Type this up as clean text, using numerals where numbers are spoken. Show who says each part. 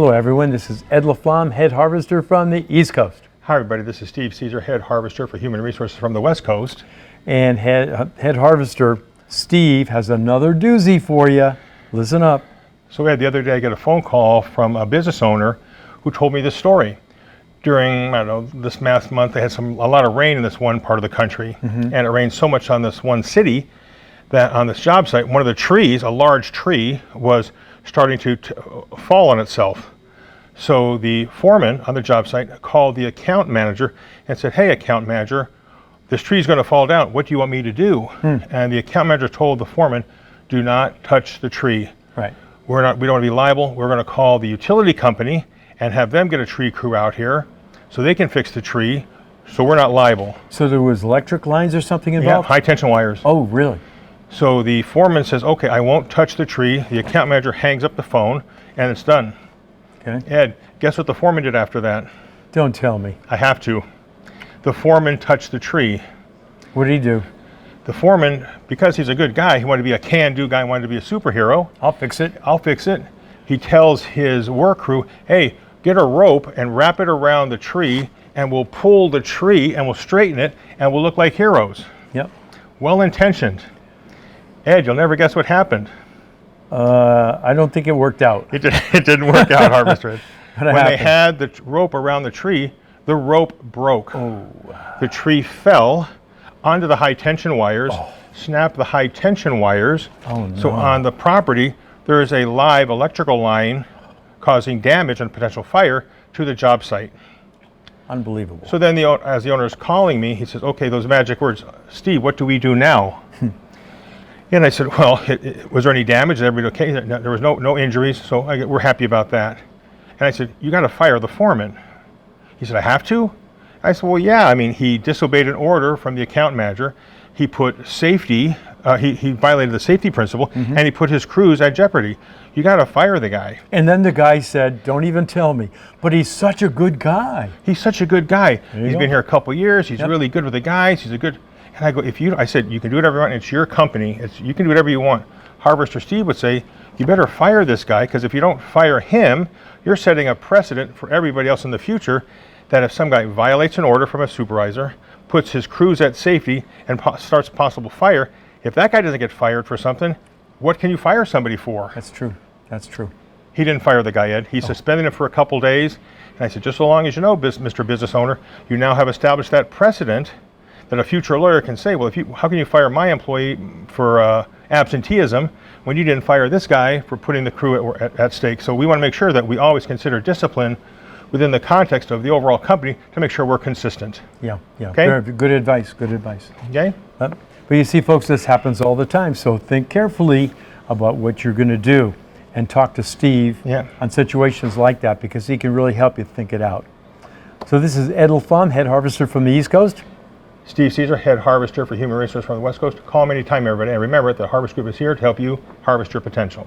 Speaker 1: Hello everyone, this is Ed LaFlamme, Head Harvester from the East Coast.
Speaker 2: Hi everybody, this is Steve Caesar, Head Harvester for Human Resources from the West Coast.
Speaker 1: And Head Harvester Steve has another doozy for you. Listen up.
Speaker 2: So the other day I got a phone call from a business owner who told me this story. During, I don't know, this last month they had a lot of rain in this one part of the country. And it rained so much on this one city that on this job site, one of the trees, a large tree, was starting to fall on itself. So the foreman on the job site called the account manager and said, "Hey, account manager, this tree is going to fall down. What do you want me to do?" And the account manager told the foreman, "Do not touch the tree.
Speaker 1: Right.
Speaker 2: We don't want to be liable. We're going to call the utility company and have them get a tree crew out here so they can fix the tree, so we're not liable."
Speaker 1: So there was electric lines or something involved?
Speaker 2: Yeah, high tension wires.
Speaker 1: Oh, really?
Speaker 2: So the foreman says, "Okay, I won't touch the tree." The account manager hangs up the phone and it's done.
Speaker 1: Okay.
Speaker 2: Ed, guess what the foreman did after that?
Speaker 1: Don't tell me.
Speaker 2: I have to. The foreman touched the tree.
Speaker 1: What did he do?
Speaker 2: The foreman, because he's a good guy, he wanted to be a can-do guy, wanted to be a superhero.
Speaker 1: I'll fix it.
Speaker 2: I'll fix it. He tells his work crew, "Hey, get a rope and wrap it around the tree and we'll pull the tree and we'll straighten it and we'll look like heroes."
Speaker 1: Yep.
Speaker 2: Well-intentioned. Ed, you'll never guess what happened.
Speaker 1: I don't think it worked out.
Speaker 2: It didn't work out, Harvester.
Speaker 1: What
Speaker 2: When
Speaker 1: happened?
Speaker 2: they had the rope around the tree, the rope broke.
Speaker 1: Oh.
Speaker 2: The tree fell onto the high tension wires, snapped the high tension wires.
Speaker 1: Oh, no.
Speaker 2: So on the property, there is a live electrical line causing damage and potential fire to the job site.
Speaker 1: Unbelievable.
Speaker 2: So then as the owner is calling me, he says, "Okay, those magic words, Steve, what do we do now?" And I said, "Well, was there any damage? Is everybody okay?" No, there was no injuries, so we're happy about that. And I said, "You got to fire the foreman." He said, "I have to?" I said, "Well, yeah. I mean, he disobeyed an order from the account manager. He put safety, he violated the safety principle, and he put his crews at jeopardy. You got to fire the guy."
Speaker 1: And then the guy said, "Don't even tell me, but he's such a good guy."
Speaker 2: He's such a good guy.
Speaker 1: There you
Speaker 2: He's
Speaker 1: go.
Speaker 2: been here a couple years. He's really good with the guys. He's a good. And I go, I said, "You can do whatever you want. It's your company. You can do whatever you want." Harvester Steve would say, "You better fire this guy, because if you don't fire him, you're setting a precedent for everybody else in the future that if some guy violates an order from a supervisor, puts his crews at safety, and starts possible fire, if that guy doesn't get fired for something, what can you fire somebody for?"
Speaker 1: That's true. That's true.
Speaker 2: He didn't fire the guy, Ed. He suspended him for a couple days. And I said, "Just so long as you know, Mr. Business Owner, you now have established that precedent that a future lawyer can say, well, how can you fire my employee for absenteeism when you didn't fire this guy for putting the crew at stake?" So we want to make sure that we always consider discipline within the context of the overall company to make sure we're consistent.
Speaker 1: Yeah, yeah.
Speaker 2: Okay.
Speaker 1: Very good advice, good advice.
Speaker 2: Okay?
Speaker 1: But you see, folks, this happens all the time, so think carefully about what you're going to do and talk to Steve on situations like that, because he can really help you think it out. So this is Ed LaFlamme, Head Harvester from the East Coast.
Speaker 2: Steve Caesar, Head Harvester for Human Resources from the West Coast. Call me anytime, everybody. And remember, the Harvest Group is here to help you harvest your potential.